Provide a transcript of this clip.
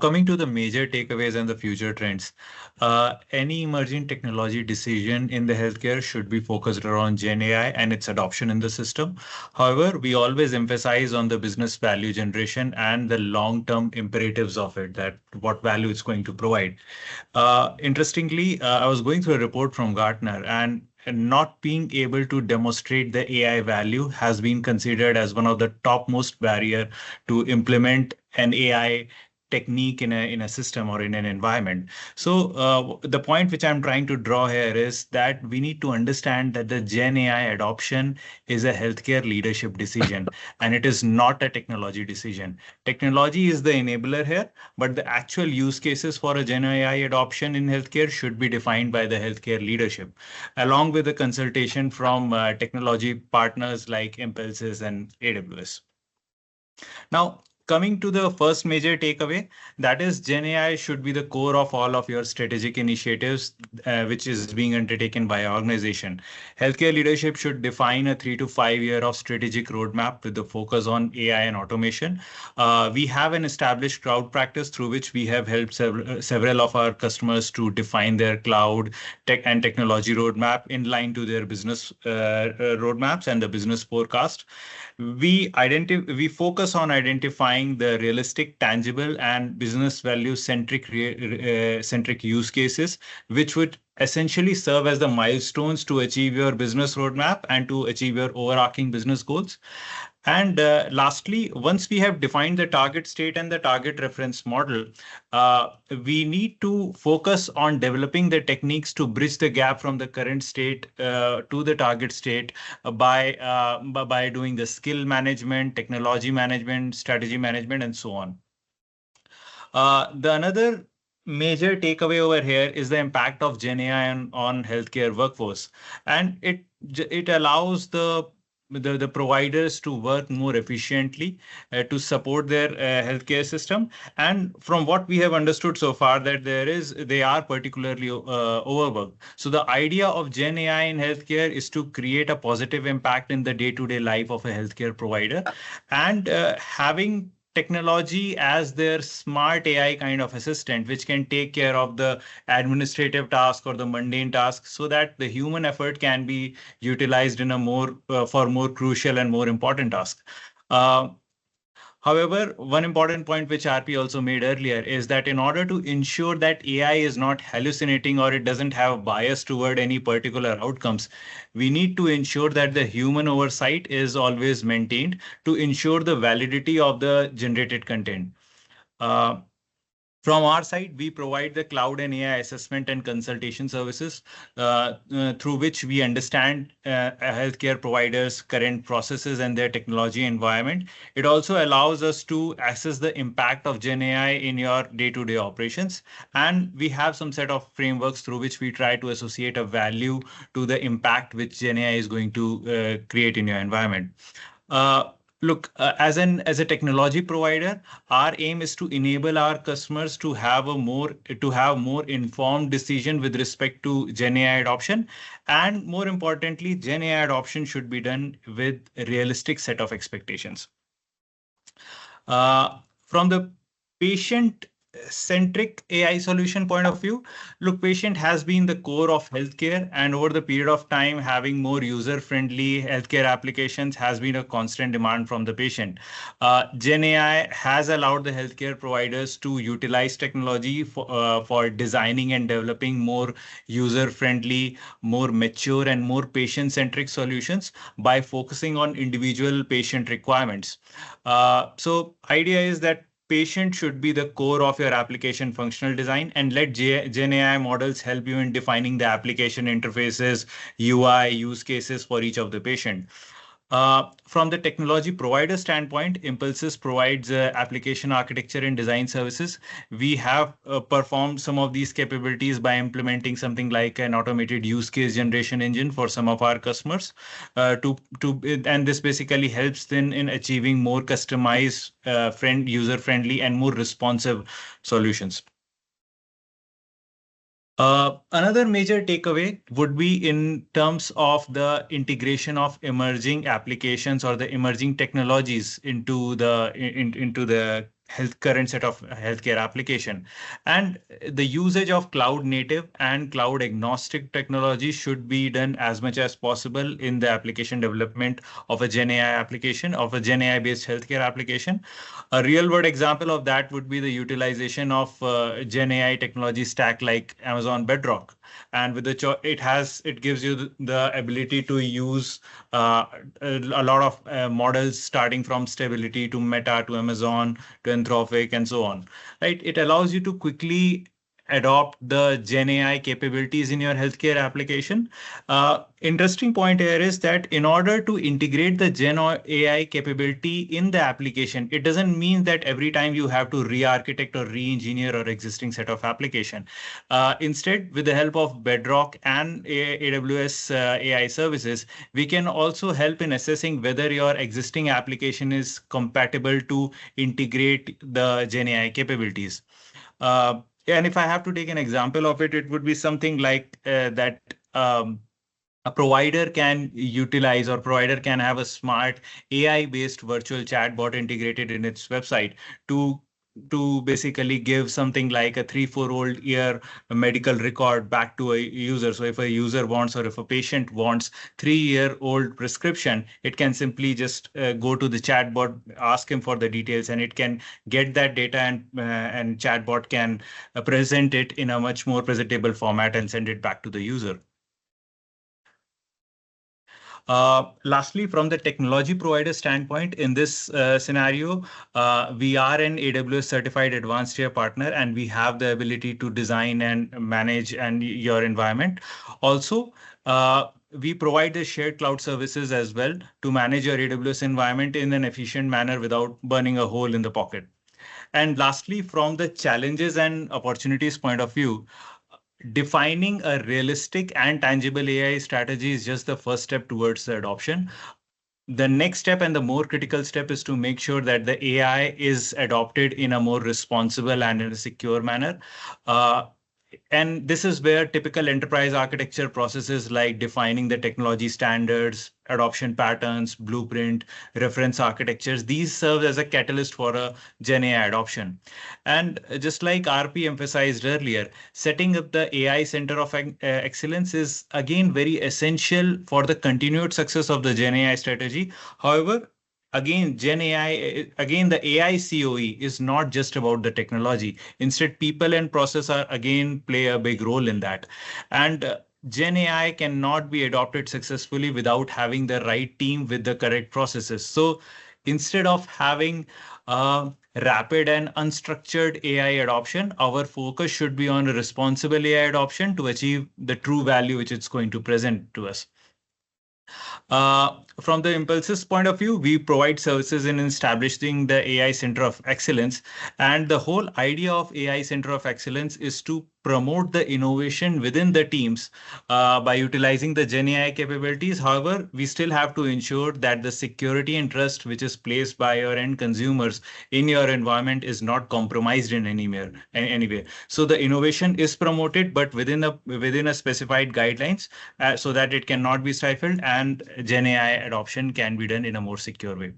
coming to the major takeaways and the future trends, any emerging technology decision in the healthcare should be focused around Gen AI and its adoption in the system. However, we always emphasize on the business value generation and the long-term imperatives of it, that what value it's going to provide. Interestingly, I was going through a report from Gartner, and not being able to demonstrate the AI value has been considered as one of the topmost barrier to implement an AI technique in a system or in an environment. So the point which I'm trying to draw here is that we need to understand that the Gen AI adoption is a healthcare leadership decision, and it is not a technology decision. Technology is the enabler here, but the actual use cases for a Gen AI adoption in healthcare should be defined by the healthcare leadership, along with the consultation from technology partners like Impelsys and AWS. Now, coming to the first major takeaway, that is Gen AI should be the core of all of your strategic initiatives, which is being undertaken by an organization. Healthcare leadership should define a 3 to 5 year of strategic roadmap with the focus on AI and automation. We have an established cloud practice through which we have helped several of our customers to define their cloud tech and technology roadmap in line to their business roadmaps and the business forecast. We focus on identifying the realistic, tangible, and business value centric use cases, which would essentially serve as the milestones to achieve your business roadmap and to achieve your overarching business goals. And lastly, once we have defined the target state and the target reference model, we need to focus on developing the techniques to bridge the gap from the current state to the target state by doing the skill management, technology management, strategy management, and so on. The another major takeaway over here is the impact of Gen AI on healthcare workforce, and it allows the providers to work more efficiently to support their healthcare system. And from what we have understood so far, that they are particularly overworked. So the idea of Gen AI in healthcare is to create a positive impact in the day-to-day life of a healthcare provider, and having technology as their smart AI kind of assistant, which can take care of the administrative task or the mundane tasks, so that the human effort can be utilized in a more for more crucial and more important tasks. However, one important point which RP also made earlier is that in order to ensure that AI is not hallucinating or it doesn't have bias toward any particular outcomes, we need to ensure that the human oversight is always maintained to ensure the validity of the generated content. From our side, we provide the cloud and AI assessment and consultation services through which we understand healthcare providers' current processes and their technology environment. It also allows us to assess the impact of Gen AI in your day-to-day operations. And we have some set of frameworks through which we try to associate a value to the impact which Gen AI is going to create in your environment. Look, as a technology provider, our aim is to enable our customers to have more informed decision with respect to Gen AI adoption, and more importantly, Gen AI adoption should be done with a realistic set of expectations. From the patient centric AI solution point of view, look, patient has been the core of healthcare, and over the period of time, having more user-friendly healthcare applications has been a constant demand from the patient. Gen AI has allowed the healthcare providers to utilize technology for designing and developing more user-friendly, more mature, and more patient-centric solutions by focusing on individual patient requirements. So idea is that patient should be the core of your application functional design, and let Gen AI models help you in defining the application interfaces, UI, use cases for each of the patient. From the technology provider standpoint, Impelsys provides application architecture and design services. We have performed some of these capabilities by implementing something like an automated use case generation engine for some of our customers. And this basically helps them in achieving more customized, user-friendly, and more responsive solutions. Another major takeaway would be in terms of the integration of emerging applications or the emerging technologies into the current set of healthcare application. And the usage of cloud native and cloud agnostic technology should be done as much as possible in the application development of a Gen AI application, of a Gen AI based healthcare application. A real world example of that would be the utilization of Gen AI technology stack like Amazon Bedrock. And with it gives you the ability to use uh, a lot of models starting from Stability to Meta to Amazon to Anthropic and so on. Right? It allows you to quickly adopt the Gen AI capabilities in your healthcare application. Interesting point here is that in order to integrate the Gen AI capability in the application, it doesn't mean that every time you have to re-architect or re-engineer or existing set of application. Instead, with the help of Bedrock and AWS AI services, we can also help in assessing whether your existing application is compatible to integrate the Gen AI capabilities. And if I have to take an example of it, it would be something like that. A provider can utilize or provider can have a smart AI based virtual chatbot integrated in its website to basically give something like a 3 4 old year medical record back to a user. So if a user wants or if a patient wants 3 year old prescription, it can simply just go to the chatbot, ask him for the details, and it can get that data, and chatbot can present it in a much more presentable format and send it back to the user. Lastly, from the technology provider standpoint, in this scenario, we are an AWS certified advanced tier partner, and we have the ability to design and manage and your environment. Also, we provide the shared cloud services as well to manage your AWS environment in an efficient manner without burning a hole in the pocket. And lastly, from the challenges and opportunities point of view, defining a realistic and tangible AI strategy is just the first step towards the adoption. The next step and the more critical step is to make sure that the AI is adopted in a more responsible and in a secure manner. Uh, and this is where typical enterprise architecture processes like defining the technology standards, adoption patterns, blueprint, reference architectures, these serve as a catalyst for a Gen AI adoption. And just like RP emphasized earlier, setting up the AI Center of Excellence is again very essential for the continued success of the Gen AI strategy. However, again, the AI COE is not just about the technology. Instead, people and process are again play a big role in that. And Gen AI cannot be adopted successfully without having the right team with the correct processes. So instead of having rapid and unstructured AI adoption, our focus should be on responsible AI adoption to achieve the true value which it's going to present to us. From the Impelsys point of view, we provide services in establishing the AI Center of Excellence. And the whole idea of AI Center of Excellence is to promote the innovation within the teams by utilizing the Gen AI capabilities. However, we still have to ensure that the security and trust which is placed by your end consumers in your environment is not compromised in any way. So the innovation is promoted, but within a specified guidelines, so that it cannot be stifled and Gen AI adoption can be done in a more secure way.